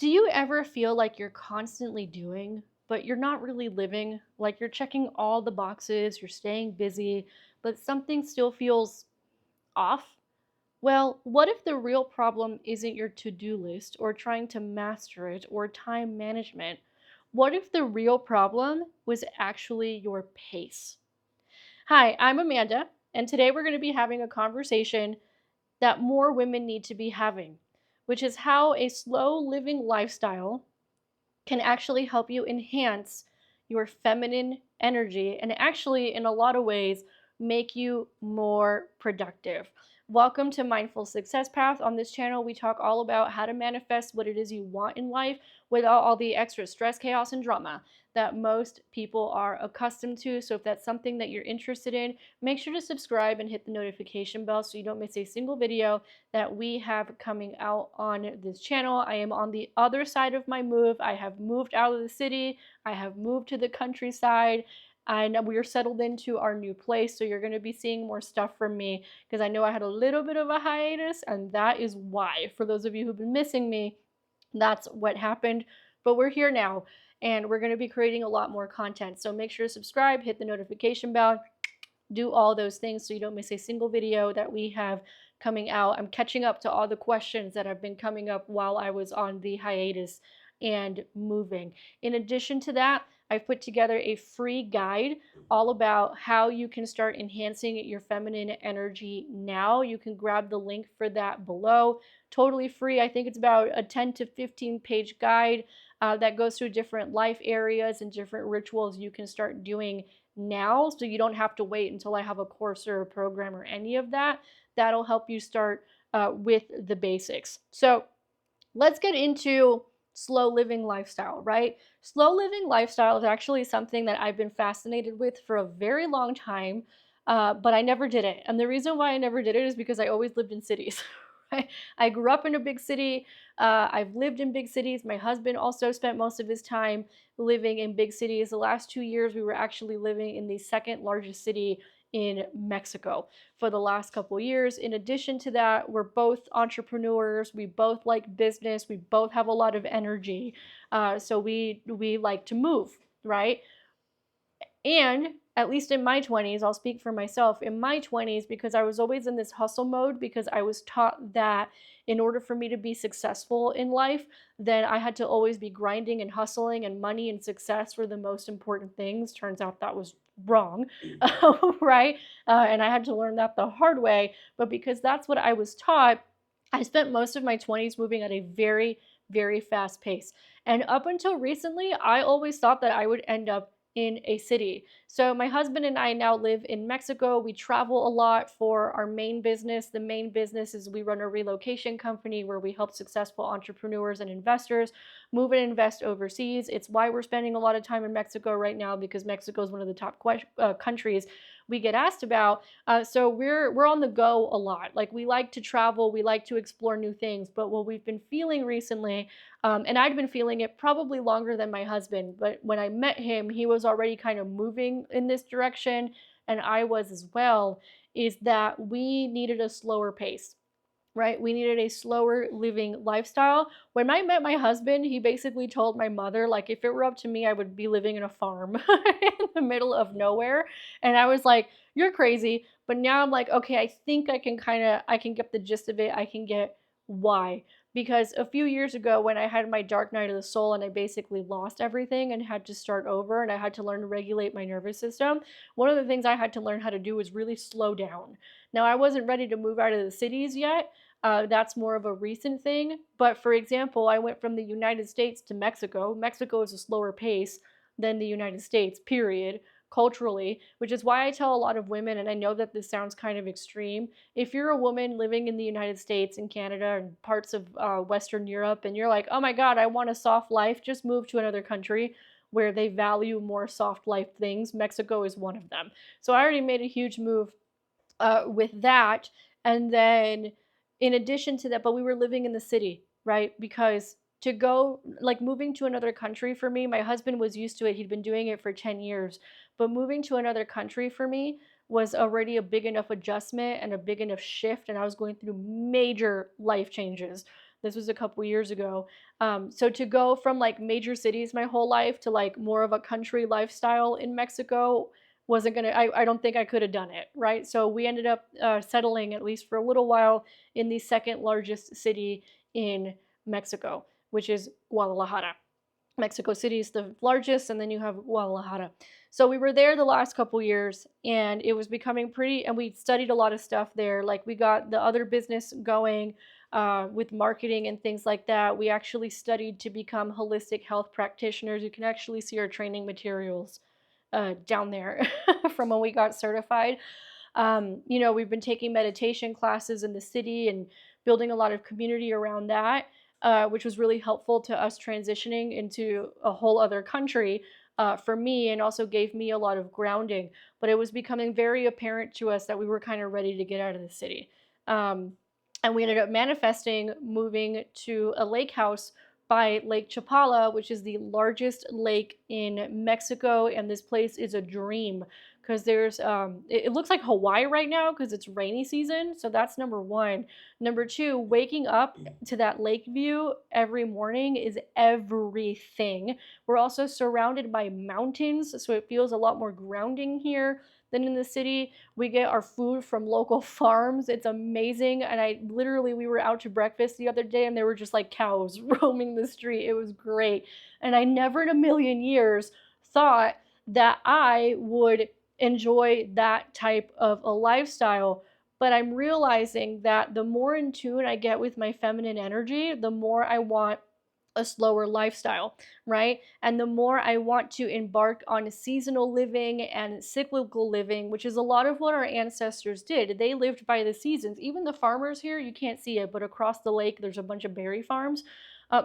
Do you ever feel like you're constantly doing, but you're not really living? Like you're checking all the boxes, you're staying busy, but something still feels off? Well, what if the real problem isn't your to do list or trying to master it or time management? What if the real problem was actually your pace? Hi, I'm Amanda, and today we're going to be having a conversation that more women need to be having, which is how a slow living lifestyle can actually help you enhance your feminine energy and actually, in a lot of ways, make you more productive. Welcome to Mindful Success Path. On this channel, we talk all about how to manifest what it is you want in life without all the extra stress, chaos, and drama that most people are accustomed to. So, if that's something that you're interested in, make sure to subscribe and hit the notification bell so you don't miss a single video that we have coming out on this channel. I am on the other side of my move. I have moved out of the city. I have moved to the countryside and we are settled into our new place. So you're going to be seeing more stuff from me because I know I had a little bit of a hiatus, and that is why. For those of you who've been missing me, that's what happened. But we're here now and we're going to be creating a lot more content. So make sure to subscribe, hit the notification bell, do all those things so you don't miss a single video that we have coming out. I'm catching up to all the questions that have been coming up while I was on the hiatus and moving. In addition to that, I've put together a free guide all about how you can start enhancing your feminine energy now. You can grab the link for that below. Totally free. I think it's about a 10 to 15 page guide that goes through different life areas and different rituals you can start doing now, so you don't have to wait until I have a course or a program or any of that. That'll help you start with the basics. So let's get into slow living lifestyle, right? Slow living lifestyle is actually something that I've been fascinated with for a very long time, but I never did it. And the reason why I never did it is because I always lived in cities. Right? I grew up in a big city. I've lived in big cities. My husband also spent most of his time living in big cities. The last 2 years, we were actually living in the second largest city in Mexico for the last couple years. In addition to that, we're both entrepreneurs. We both like business. We both have a lot of energy. So we like to move, right? And at least in my 20s, I'll speak for myself, in my 20s, because I was always in this hustle mode, because I was taught that in order for me to be successful in life, then I had to always be grinding and hustling, and money and success were the most important things. Turns out that was wrong, right? And I had to learn that the hard way. But because that's what I was taught, I spent most of my 20s moving at a very, very fast pace. And up until recently, I always thought that I would end up in a city. So my husband and I now live in Mexico. We travel a lot for our main business. The main business is we run a relocation company where we help successful entrepreneurs and investors move and invest overseas. It's why we're spending a lot of time in Mexico right now, because Mexico is one of the top countries we get asked about. So we're on the go a lot. Like, we like to travel, we like to explore new things. But what we've been feeling recently, and I'd been feeling it probably longer than my husband, but when I met him, he was already kind of moving in this direction, and I was as well, is that we needed a slower pace. Right? We needed a slower living lifestyle. When I met my husband, he basically told my mother, like, if it were up to me, I would be living in a farm in the middle of nowhere. And I was like, you're crazy. But now I'm like, okay, I think I can get the gist of it. I can get why. Because a few years ago, when I had my dark night of the soul and I basically lost everything and had to start over and I had to learn to regulate my nervous system, one of the things I had to learn how to do was really slow down. Now, I wasn't ready to move out of the cities yet. That's more of a recent thing. But for example, I went from the United States to Mexico. Mexico is a slower pace than the United States, period, culturally, which is why I tell a lot of women, and I know that this sounds kind of extreme, if you're a woman living in the United States and Canada and parts of Western Europe, and you're like, oh my God, I want a soft life, just move to another country where they value more soft life things. Mexico is one of them. So I already made a huge move with that. And then, in addition to that, but we were living in the city, right? Because to go, like, moving to another country for me, my husband was used to it. He'd been doing it for 10 years. But moving to another country for me was already a big enough adjustment and a big enough shift. And I was going through major life changes This was a couple years ago. So to go from like major cities my whole life to like more of a country lifestyle in Mexico wasn't gonna, I don't think I could have done it, right? So we ended up settling, at least for a little while, in the second largest city in Mexico, which is Guadalajara. Mexico City is the largest, and then you have Guadalajara. So we were there the last couple years, and it was becoming pretty. And we studied a lot of stuff there. Like we got the other business going with marketing and things like that. We actually studied to become holistic health practitioners. You can actually see our training materials down there from when we got certified. We've been taking meditation classes in the city and building a lot of community around that, which was really helpful to us transitioning into a whole other country for me, and also gave me a lot of grounding. But it was becoming very apparent to us that we were kind of ready to get out of the city. Um, and we ended up manifesting moving to a lake house by Lake Chapala, which is the largest lake in Mexico. And this place is a dream because it looks like Hawaii right now because it's rainy season. So that's number one. Number two, waking up to that lake view every morning is everything. We're also surrounded by mountains, so it feels a lot more grounding here than in the city. We get our food from local farms. It's amazing. And we were out to breakfast the other day and there were just like cows roaming the street. It was great. And I never in a million years thought that I would enjoy that type of a lifestyle. But I'm realizing that the more in tune I get with my feminine energy, the more I want a slower lifestyle, right? And the more I want to embark on seasonal living and cyclical living, which is a lot of what our ancestors did. They lived by the seasons. Even the farmers here, you can't see it, but across the lake, there's a bunch of berry farms.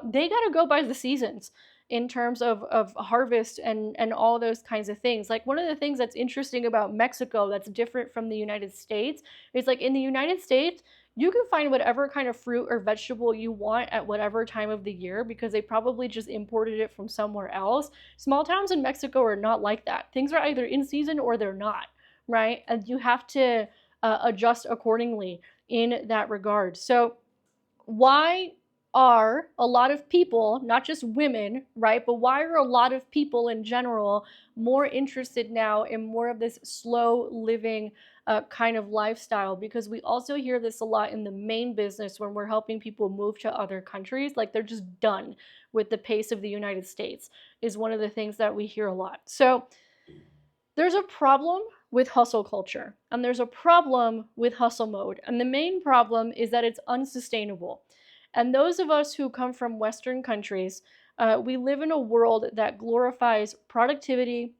They got to go by the seasons in terms of harvest and all those kinds of things. Like one of the things that's interesting about Mexico that's different from the United States is like in the United States, you can find whatever kind of fruit or vegetable you want at whatever time of the year because they probably just imported it from somewhere else. Small towns in Mexico are not like that. Things are either in season or they're not, right? And you have to adjust accordingly in that regard. So, why are a lot of people, not just women, right, but why are a lot of people in general more interested now in more of this slow living kind of lifestyle? Because we also hear this a lot in the main business when we're helping people move to other countries. Like they're just done with the pace of the United States, is one of the things that we hear a lot. So there's a problem with hustle culture, and there's a problem with hustle mode. And the main problem is that it's unsustainable. And those of us who come from Western countries, we live in a world that glorifies productivity,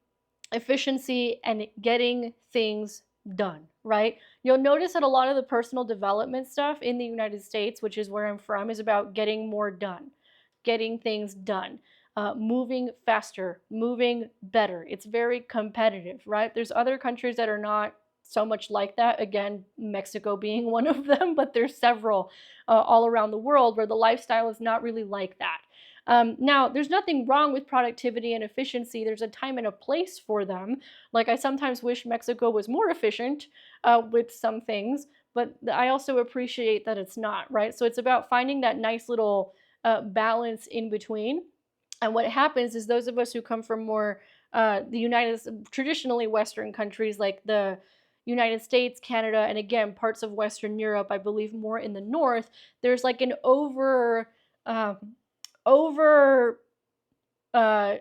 efficiency, and getting things done, right? You'll notice that a lot of the personal development stuff in the United States, which is where I'm from, is about getting more done, getting things done. Moving faster, moving better. It's very competitive, right? There's other countries that are not so much like that. Again, Mexico being one of them, but there's several all around the world where the lifestyle is not really like that. Now, there's nothing wrong with productivity and efficiency. There's a time and a place for them. Like I sometimes wish Mexico was more efficient with some things, but I also appreciate that it's not, right? So it's about finding that nice little balance in between. And what happens is those of us who come from more traditionally Western countries like the United States, Canada, and again, parts of Western Europe, I believe more in the north, there's like an um, over uh,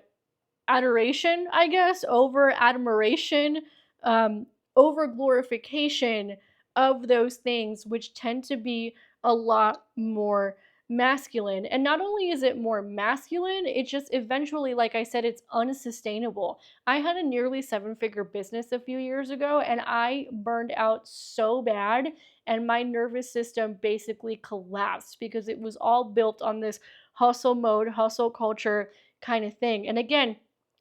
adoration, I guess, over admiration, um, over glorification of those things, which tend to be a lot more masculine. And not only is it more masculine, it just eventually, like I said, it's unsustainable. I had a nearly seven-figure business a few years ago, and I burned out so bad, and my nervous system basically collapsed because it was all built on this hustle mode, hustle culture kind of thing. And again,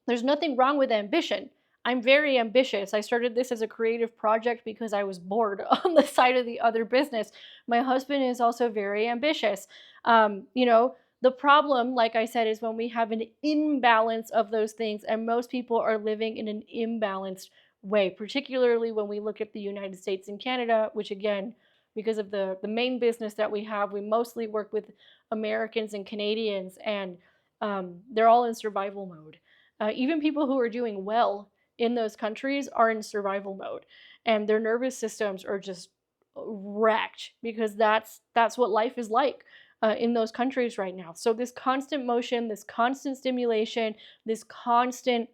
there's nothing wrong with ambition. I'm very ambitious. I started this as a creative project because I was bored on the side of the other business. My husband is also very ambitious. The problem, like I said, is when we have an imbalance of those things, and most people are living in an imbalanced way, particularly when we look at the United States and Canada, which again, because of the main business that we have, we mostly work with Americans and Canadians, and they're all in survival mode. Even people who are doing well in those countries are in survival mode, and their nervous systems are just wrecked because that's what life is like in those countries right now. So this constant motion, this constant stimulation, this constant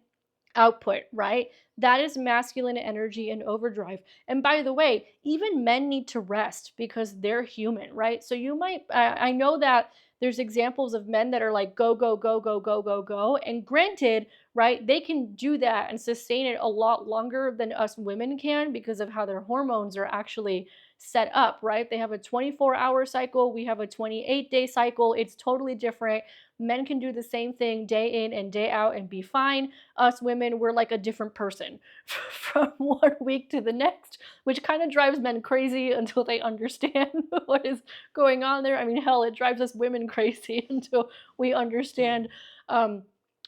output, right? That is masculine energy in overdrive. And by the way, even men need to rest because they're human, right? So you might, I know that there's examples of men that are like go, go, go, go, go, go, go. And granted, right, they can do that and sustain it a lot longer than us women can because of how their hormones are actually set up, right? They have a 24-hour cycle, we have a 28-day cycle. It's totally different. Men can do the same thing day in and day out and be fine. Us women, we're like a different person from one week to the next, which kind of drives men crazy until they understand what is going on there. I mean, hell, it drives us women crazy until we understand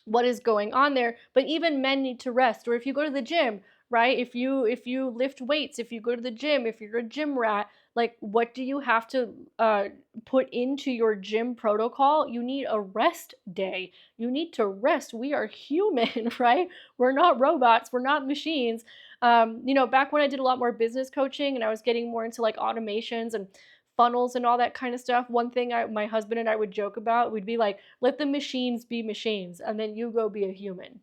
what is going on there. But even men need to rest. Or if you go to the gym, right? If you lift weights, if you go to the gym, if you're a gym rat, like what do you have to put into your gym protocol? You need a rest day. You need to rest. We are human, right? We're not robots. We're not machines. Back when I did a lot more business coaching and I was getting more into like automations and funnels and all that kind of stuff, one thing my husband and I would joke about, we'd be like, let the machines be machines and then you go be a human,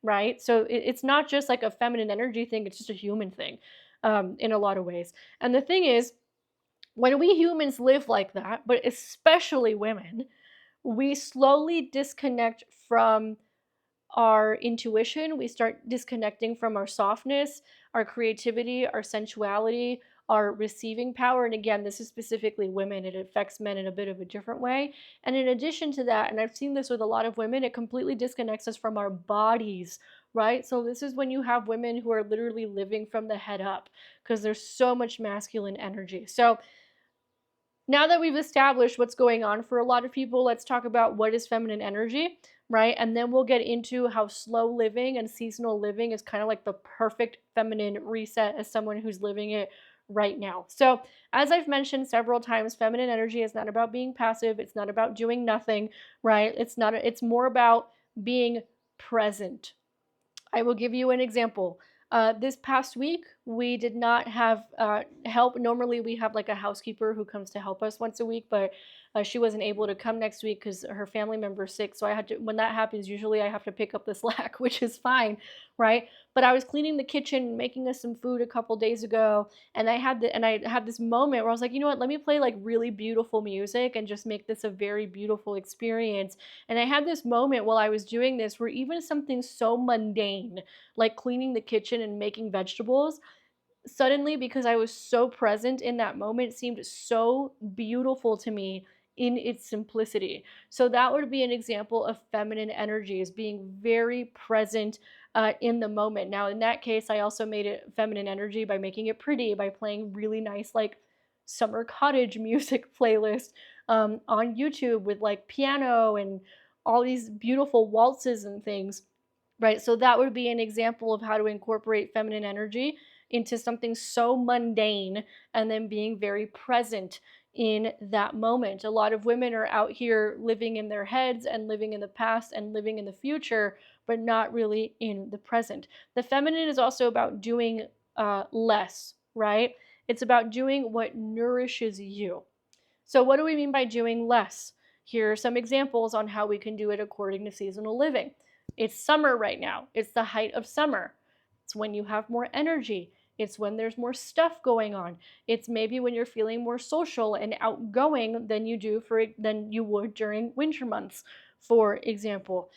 right? So it's not just like a feminine energy thing, it's just a human thing in a lot of ways. And the thing is, when we humans live like that, but especially women, we slowly disconnect from our intuition. We start disconnecting from our softness, our creativity, our sensuality, our receiving power. And again, this is specifically women. It affects men in a bit of a different way. And in addition to that, and I've seen this with a lot of women, it completely disconnects us from our bodies, right? So this is when you have women who are literally living from the head up because there's so much masculine energy. So now that we've established what's going on for a lot of people, let's talk about what is feminine energy, right? And then we'll get into how slow living and seasonal living is kind of like the perfect feminine reset as someone who's living it right now. So, as I've mentioned several times, feminine energy is not about being passive, it's not about doing nothing, right? It's more about being present. I will give you an example. This past week, we did not have help. Normally, we have like a housekeeper who comes to help us once a week, but she wasn't able to come next week because her family member's sick. So I had to, when that happens, usually I have to pick up the slack, which is fine, right? But I was cleaning the kitchen, making us some food a couple days ago, and I had this moment where I was like, you know what? Let me play like really beautiful music and just make this a very beautiful experience. And I had this moment while I was doing this where even something so mundane like cleaning the kitchen and making vegetables, suddenly, because I was so present in that moment, seemed so beautiful to me in its simplicity. So that would be an example of feminine energy, is being very present in the moment. Now, in that case, I also made it feminine energy by making it pretty, by playing really nice, like summer cottage music playlist on YouTube with like piano and all these beautiful waltzes and things, right? So that would be an example of how to incorporate feminine energy into something so mundane and then being very present in that moment. A lot of women are out here living in their heads and living in the past and living in the future, but not really in the present. The feminine is also about doing less, right? It's about doing what nourishes you. So, what do we mean by doing less? Here are some examples on how we can do it according to seasonal living. It's summer right now. It's the height of summer. It's when you have more energy. It's when there's more stuff going on. It's maybe when you're feeling more social and outgoing than you would during winter months, for example.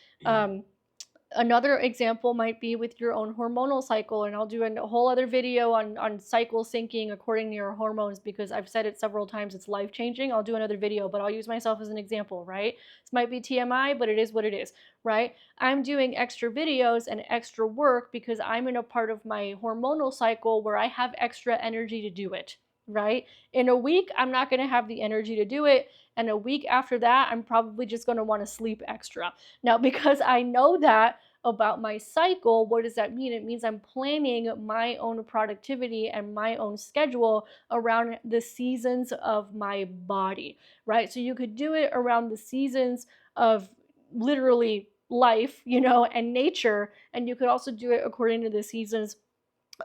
Another example might be with your own hormonal cycle, and I'll do a whole other video on cycle syncing according to your hormones because I've said it several times, it's life changing. I'll do another video, but I'll use myself as an example, right? This might be TMI, but it is what it is, right? I'm doing extra videos and extra work because I'm in a part of my hormonal cycle where I have extra energy to do it, right? In a week, I'm not going to have the energy to do it. And a week after that, I'm probably just going to want to sleep extra. Now, because I know that, about my cycle, what does that mean? It means I'm planning my own productivity and my own schedule around the seasons of my body, right? So you could do it around the seasons of literally life, and nature, and you could also do it according to the seasons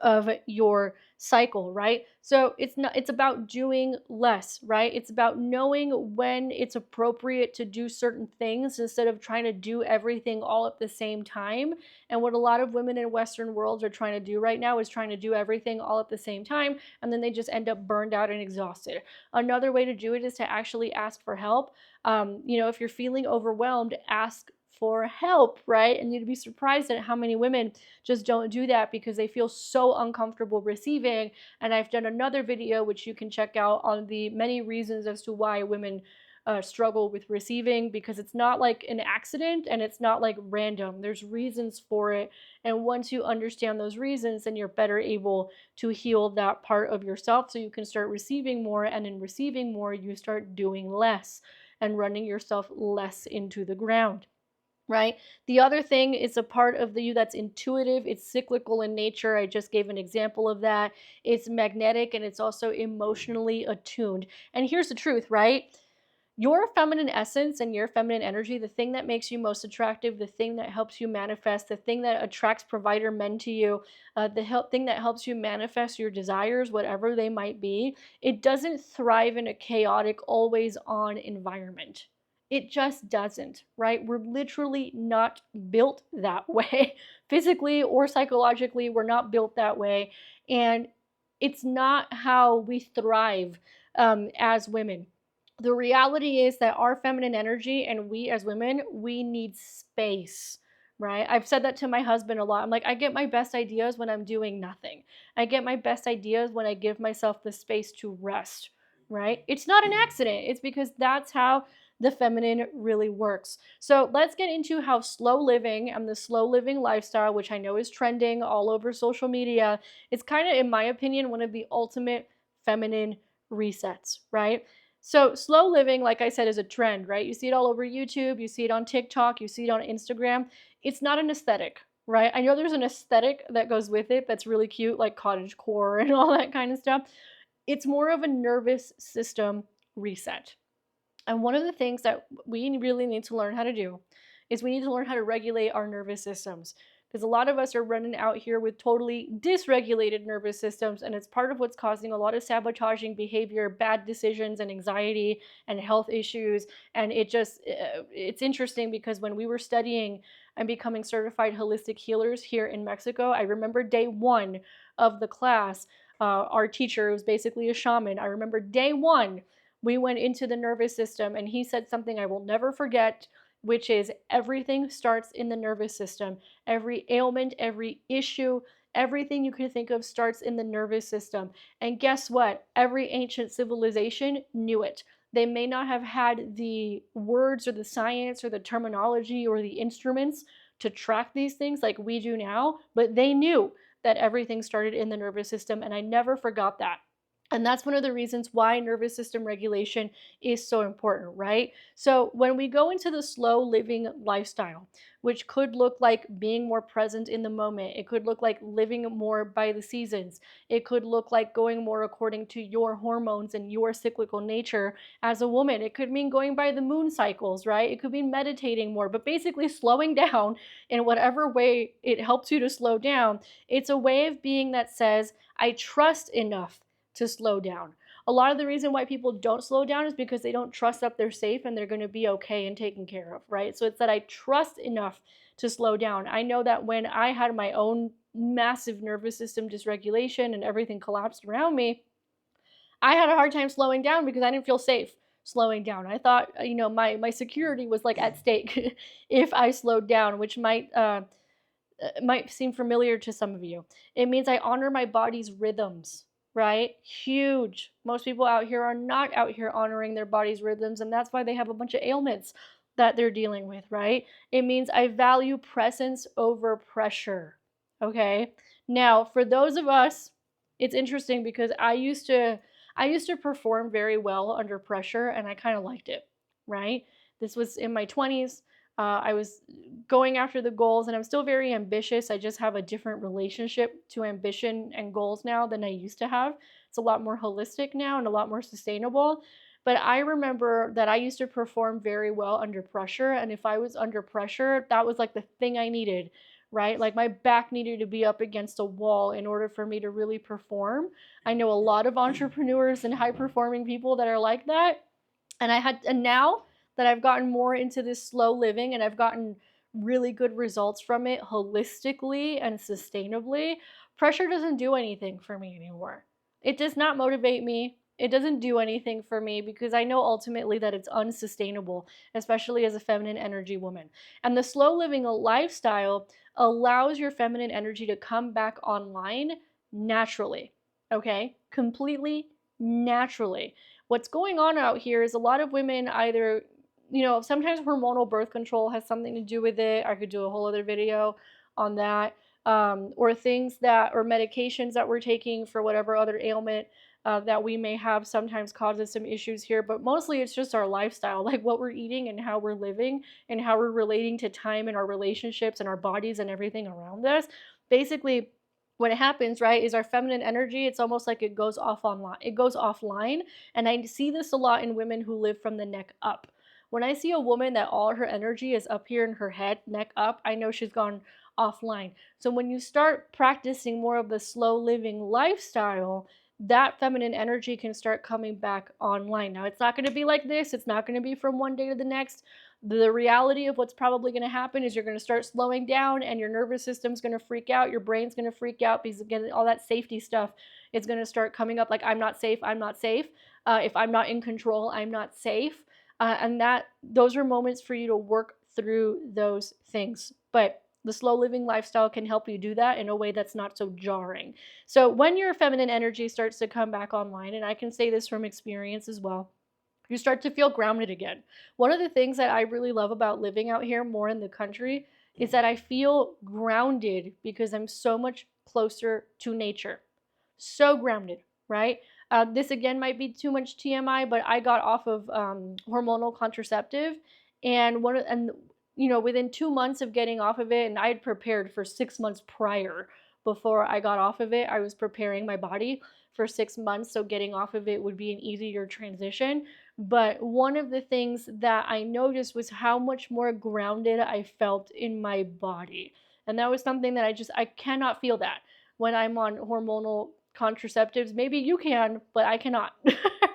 of your cycle, right? So it's about doing less, right? It's about knowing when it's appropriate to do certain things instead of trying to do everything all at the same time. And what a lot of women in western worlds are trying to do right now is trying to do everything all at the same time, and then they just end up burned out and exhausted. Another way to do it is to actually ask for help. If you're feeling overwhelmed, ask for help, right? And you'd be surprised at how many women just don't do that because they feel so uncomfortable receiving. And I've done another video, which you can check out, on the many reasons as to why women struggle with receiving, because it's not like an accident and it's not like random. There's reasons for it. And once you understand those reasons, then you're better able to heal that part of yourself so you can start receiving more. And in receiving more, you start doing less and running yourself less into the ground, right? The other thing is a part of you that's intuitive. It's cyclical in nature. I just gave an example of that. It's magnetic and it's also emotionally attuned. And here's the truth, right? Your feminine essence and your feminine energy, the thing that makes you most attractive, the thing that helps you manifest, the thing that attracts provider men to you, thing that helps you manifest your desires, whatever they might be, it doesn't thrive in a chaotic, always on environment. It just doesn't, right? We're literally not built that way. Physically or psychologically, we're not built that way. And it's not how we thrive as women. The reality is that our feminine energy and we as women, we need space, right? I've said that to my husband a lot. I'm like, I get my best ideas when I'm doing nothing. I get my best ideas when I give myself the space to rest, right? It's not an accident. It's because that's how the feminine really works. So let's get into how slow living and the slow living lifestyle, which I know is trending all over social media, it's kind of, in my opinion, one of the ultimate feminine resets, right? So slow living, like I said, is a trend, right? You see it all over YouTube, you see it on TikTok, you see it on Instagram. It's not an aesthetic, right? I know there's an aesthetic that goes with it that's really cute, like cottage core and all that kind of stuff. It's more of a nervous system reset. And one of the things that we really need to learn how to do is we need to learn how to regulate our nervous systems. Because a lot of us are running out here with totally dysregulated nervous systems, and it's part of what's causing a lot of sabotaging behavior, bad decisions, and anxiety and health issues. And it's interesting because when we were studying and becoming certified holistic healers here in Mexico, I remember day one of the class, our teacher was basically a shaman. I remember day one, we went into the nervous system, and he said something I will never forget, which is everything starts in the nervous system. Every ailment, every issue, everything you can think of starts in the nervous system. And guess what? Every ancient civilization knew it. They may not have had the words or the science or the terminology or the instruments to track these things like we do now, but they knew that everything started in the nervous system, and I never forgot that. And that's one of the reasons why nervous system regulation is so important, right? So, when we go into the slow living lifestyle, which could look like being more present in the moment, it could look like living more by the seasons, it could look like going more according to your hormones and your cyclical nature as a woman, it could mean going by the moon cycles, right? It could mean meditating more, but basically slowing down in whatever way it helps you to slow down. It's a way of being that says, I trust enough to slow down. A lot of the reason why people don't slow down is because they don't trust that they're safe and they're going to be okay and taken care of, right? So it's that I trust enough to slow down. I know that when I had my own massive nervous system dysregulation and everything collapsed around me, I had a hard time slowing down because I didn't feel safe slowing down. I thought, my security was like at stake if I slowed down, which might seem familiar to some of you. It means I honor my body's rhythms, right? Huge. Most people out here are not out here honoring their body's rhythms, and that's why they have a bunch of ailments that they're dealing with, right? It means I value presence over pressure. Okay? Now, for those of us, it's interesting because I used to perform very well under pressure, and I kind of liked it, right? This was in my 20s. I was going after the goals, and I'm still very ambitious. I just have a different relationship to ambition and goals now than I used to have. It's a lot more holistic now and a lot more sustainable. But I remember that I used to perform very well under pressure. And if I was under pressure, that was like the thing I needed, right? Like my back needed to be up against a wall in order for me to really perform. I know a lot of entrepreneurs and high performing people that are like that. And now that I've gotten more into this slow living and I've gotten really good results from it holistically and sustainably, pressure doesn't do anything for me anymore. It does not motivate me. It doesn't do anything for me because I know ultimately that it's unsustainable, especially as a feminine energy woman. And the slow living lifestyle allows your feminine energy to come back online naturally. Okay? Completely naturally. What's going on out here is a lot of women either, sometimes hormonal birth control has something to do with it. I could do a whole other video on that. Or things that, or medications that we're taking for whatever other ailment that we may have sometimes causes some issues here. But mostly it's just our lifestyle, like what we're eating and how we're living and how we're relating to time and our relationships and our bodies and everything around us. Basically, what happens, right, is our feminine energy, it's almost like it goes offline, and I see this a lot in women who live from the neck up. When I see a woman that all her energy is up here in her head, neck up, I know she's gone offline. So when you start practicing more of the slow living lifestyle, that feminine energy can start coming back online. Now, it's not going to be like this. It's not going to be from one day to the next. The reality of what's probably going to happen is you're going to start slowing down and your nervous system's going to freak out. Your brain's going to freak out because, again, all that safety stuff is going to start coming up like, I'm not safe. I'm not safe. If I'm not in control, I'm not safe. And those are moments for you to work through those things. But the slow living lifestyle can help you do that in a way that's not so jarring. So when your feminine energy starts to come back online, and I can say this from experience as well, you start to feel grounded again. One of the things that I really love about living out here more in the country is that I feel grounded because I'm so much closer to nature. So grounded, right? This again might be too much TMI, but I got off of hormonal contraceptive, and within 2 months of getting off of it, and I had prepared for 6 months prior before I got off of it. I was preparing my body for 6 months, so getting off of it would be an easier transition. But one of the things that I noticed was how much more grounded I felt in my body. And that was something that I cannot feel that when I'm on hormonal contraceptives. Maybe you can, but I cannot.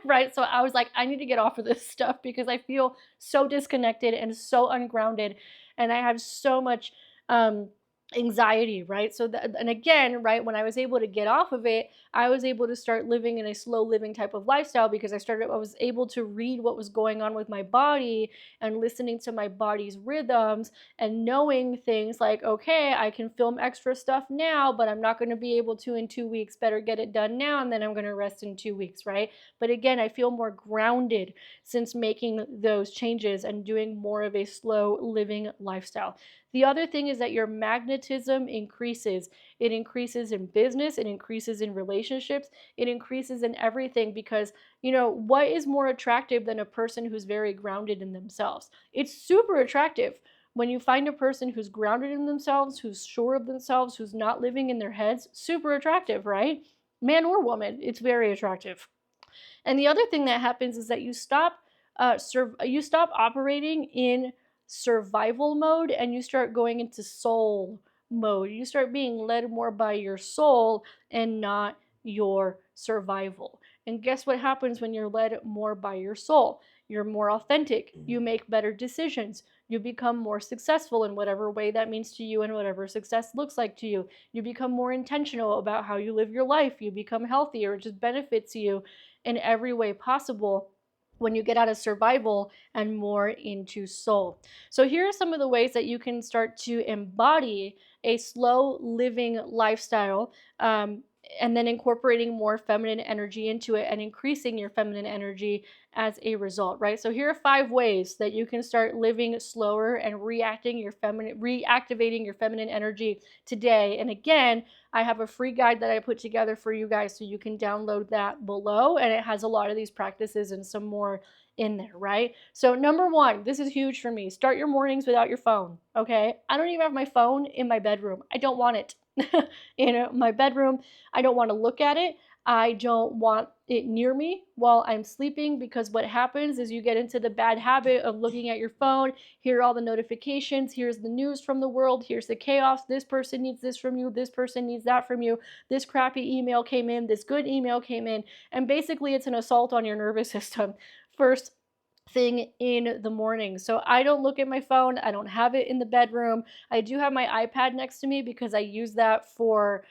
Right? So I was like, I need to get off of this stuff because I feel so disconnected and so ungrounded. And I have so much anxiety, right? And again, right, when I was able to get off of it, I was able to start living in a slow living type of lifestyle because I was able to read what was going on with my body and listening to my body's rhythms and knowing things like, okay, I can film extra stuff now, but I'm not going to be able to in 2 weeks. Better get it done now, and then I'm going to rest in 2 weeks, right? But again, I feel more grounded since making those changes and doing more of a slow living lifestyle. The other thing is that your magnetism increases. It increases in business, it increases in relationships, it increases in everything because, what is more attractive than a person who's very grounded in themselves? It's super attractive when you find a person who's grounded in themselves, who's sure of themselves, who's not living in their heads. Super attractive, right? Man or woman, it's very attractive. And the other thing that happens is that you stop operating in survival mode and you start going into soul mode. You start being led more by your soul and not your survival. And guess what happens when you're led more by your soul? You're more authentic. You make better decisions. You become more successful in whatever way that means to you and whatever success looks like to you. You become more intentional about how you live your life. You become healthier. It just benefits you in every way possible when you get out of survival and more into soul. So here are some of the ways that you can start to embody a slow living lifestyle, and then incorporating more feminine energy into it and increasing your feminine energy as a result, right? So here are 5 ways that you can start living slower and reactivating your feminine energy today. And again, I have a free guide that I put together for you guys, so you can download that below, and it has a lot of these practices and some more in there, right? So number one, this is huge for me. Start your mornings without your phone, okay? I don't even have my phone in my bedroom. I don't want it in my bedroom. I don't want to look at it. I don't want it near me while I'm sleeping, because what happens is you get into the bad habit of looking at your phone. Here are all the notifications. Here's the news from the world. Here's the chaos. This person needs this from you. This person needs that from you. This crappy email came in. This good email came in. And basically, it's an assault on your nervous system. First thing in the morning. So I don't look at my phone. I don't have it in the bedroom. I do have my iPad next to me because I use that for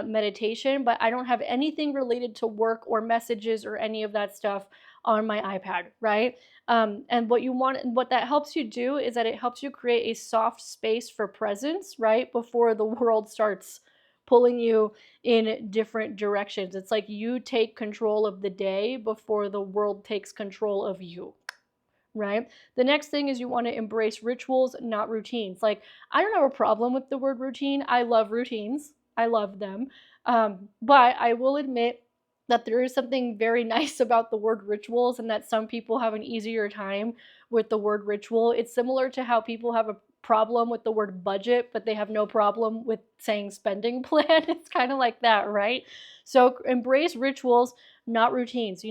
meditation, but I don't have anything related to work or messages or any of that stuff on my iPad, right? And what you want, and what that helps you do is that it helps you create a soft space for presence, right? Before the world starts pulling you in different directions. It's like you take control of the day before the world takes control of you, right? The next thing is you want to embrace rituals, not routines. Like, I don't have a problem with the word routine. I love routines, I love them. But I will admit that there is something very nice about the word rituals, and that some people have an easier time with the word ritual. It's similar to how people have a problem with the word budget, but they have no problem with saying spending plan. It's kind of like that, right? So embrace rituals, not routines.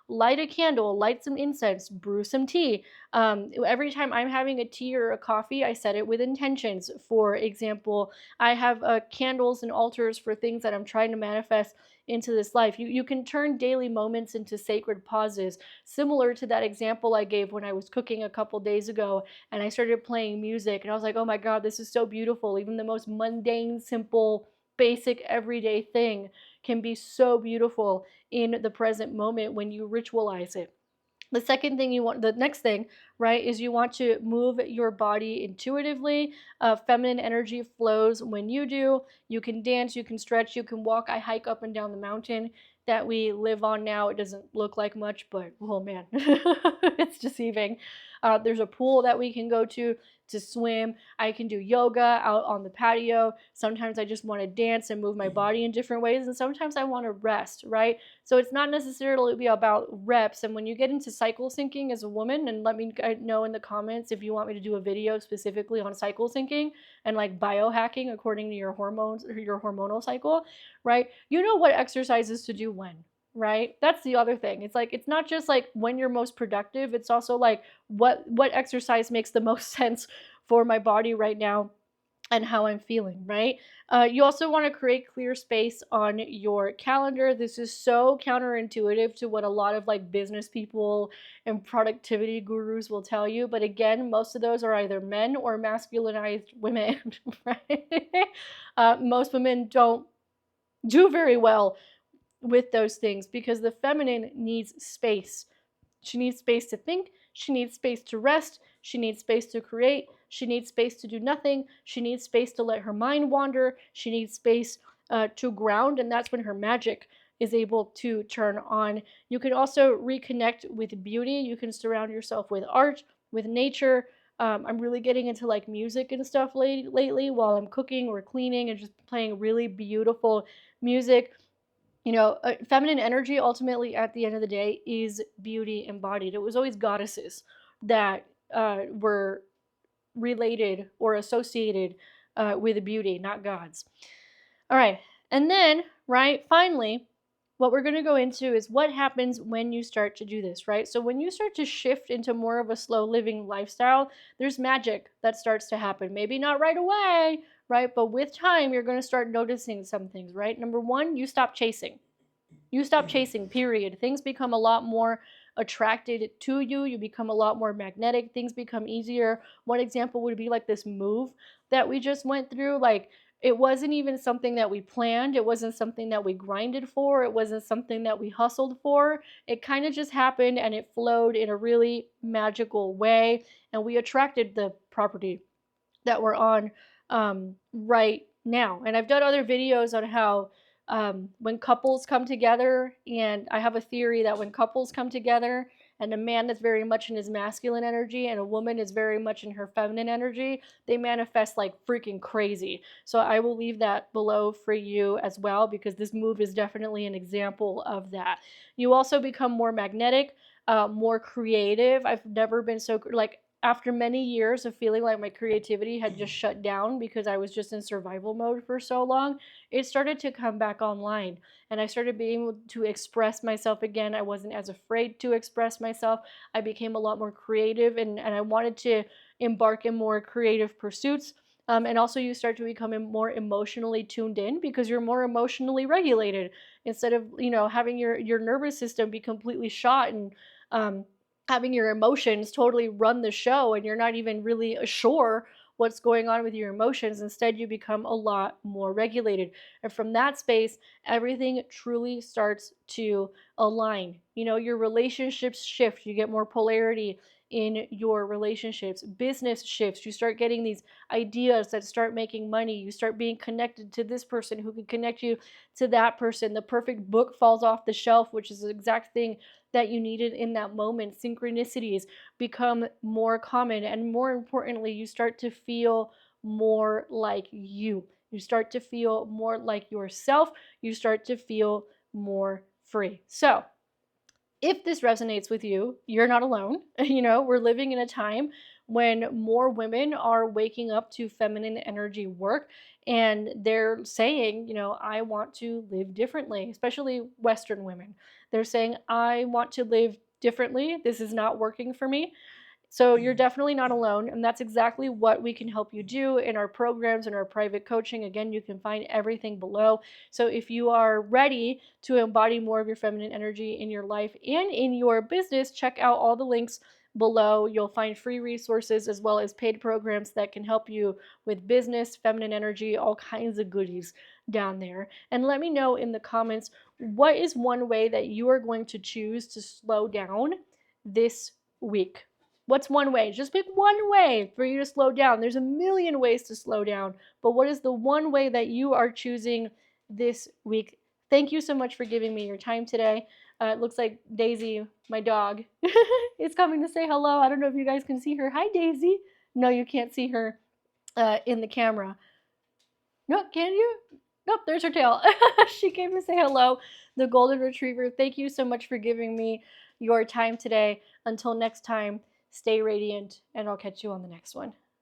Light a candle, light some incense, brew some tea. Every time I'm having a tea or a coffee, I set it with intentions. For example, I have candles and altars for things that I'm trying to manifest into this life. You can turn daily moments into sacred pauses, similar to that example I gave when I was cooking a couple days ago and I started playing music and I was like, oh my God, this is so beautiful. Even the most mundane, simple, basic, everyday thing can be so beautiful in the present moment when you ritualize it. The next thing, right, is you want to move your body intuitively. Feminine energy flows when you do. You can dance, you can stretch, you can walk. I hike up and down the mountain that we live on now. It doesn't look like much, but oh man, it's deceiving. There's a pool that we can go to swim. I can do yoga out on the patio. Sometimes I just want to dance and move my body in different ways, and sometimes I want to rest, right? So it's not necessarily be about reps. And when you get into cycle syncing as a woman, and let me know in the comments if you want me to do a video specifically on cycle syncing and like biohacking according to your hormones or your hormonal cycle, right? You know what exercises to do when, right? That's the other thing. It's like, it's not just like when you're most productive, it's also like what exercise makes the most sense for my body right now and how I'm feeling, right? You also want to create clear space on your calendar. This is so counterintuitive to what a lot of like business people and productivity gurus will tell you. But again, most of those are either men or masculinized women, right? Most women don't do very well with those things because the feminine needs space. She needs space to think. She needs space to rest. She needs space to create. She needs space to do nothing. She needs space to let her mind wander. She needs space to ground, and that's when her magic is able to turn on. You can also reconnect with beauty. You can surround yourself with art, with nature. I'm really getting into like music and stuff lately while I'm cooking or cleaning and just playing really beautiful music. Feminine energy ultimately at the end of the day is beauty embodied. It was always goddesses that were related or associated with beauty, not gods. All right. And then, right, finally, what we're going to go into is what happens when you start to do this, right? So when you start to shift into more of a slow living lifestyle, there's magic that starts to happen. Maybe not right away, right? But with time, you're going to start noticing some things, right? Number one, you stop chasing. You stop chasing, period. Things become a lot more attracted to you. You become a lot more magnetic. Things become easier. One example would be like this move that we just went through. Like, it wasn't even something that we planned. It wasn't something that we grinded for. It wasn't something that we hustled for. It kind of just happened and it flowed in a really magical way. And we attracted the property that we're on right now. And I've done other videos on how when couples come together, and I have a theory that when couples come together and a man is very much in his masculine energy and a woman is very much in her feminine energy, they manifest like freaking crazy. So I will leave that below for you as well, because this move is definitely an example of that. You also become more magnetic. more creative. I've never been so like after many years of feeling like my creativity had just shut down because I was just in survival mode for so long, it started to come back online and I started being able to express myself again. I wasn't as afraid to express myself. I became a lot more creative and I wanted to embark in more creative pursuits. And also, you start to become more emotionally tuned in because you're more emotionally regulated instead of having your nervous system be completely shot and um, having your emotions totally run the show and you're not even really sure what's going on with your emotions. Instead, you become a lot more regulated. And from that space, everything truly starts to align. Your relationships shift, you get more polarity in your relationships, business shifts, you start getting these ideas that start making money, you start being connected to this person who can connect you to that person, the perfect book falls off the shelf, which is the exact thing that you needed in that moment. Synchronicities become more common, and more importantly, you start to feel more like you. You start to feel more like yourself. You start to feel more free. So, if this resonates with you, you're not alone. We're living in a time when more women are waking up to feminine energy work and they're saying, I want to live differently, especially Western women. They're saying, I want to live differently. This is not working for me. So you're definitely not alone, and that's exactly what we can help you do in our programs and our private coaching. Again, you can find everything below. So if you are ready to embody more of your feminine energy in your life and in your business, check out all the links below. You'll find free resources as well as paid programs that can help you with business, feminine energy, all kinds of goodies down there. And let me know in the comments, what is one way that you are going to choose to slow down this week? What's one way? Just pick one way for you to slow down. There's a million ways to slow down, but what is the one way that you are choosing this week? Thank you so much for giving me your time today. It looks like Daisy, my dog, is coming to say hello. I don't know if you guys can see her. Hi, Daisy. No, you can't see her in the camera. No, can you? Nope, there's her tail. She came to say hello. The golden retriever. Thank you so much for giving me your time today. Until next time, stay radiant, and I'll catch you on the next one.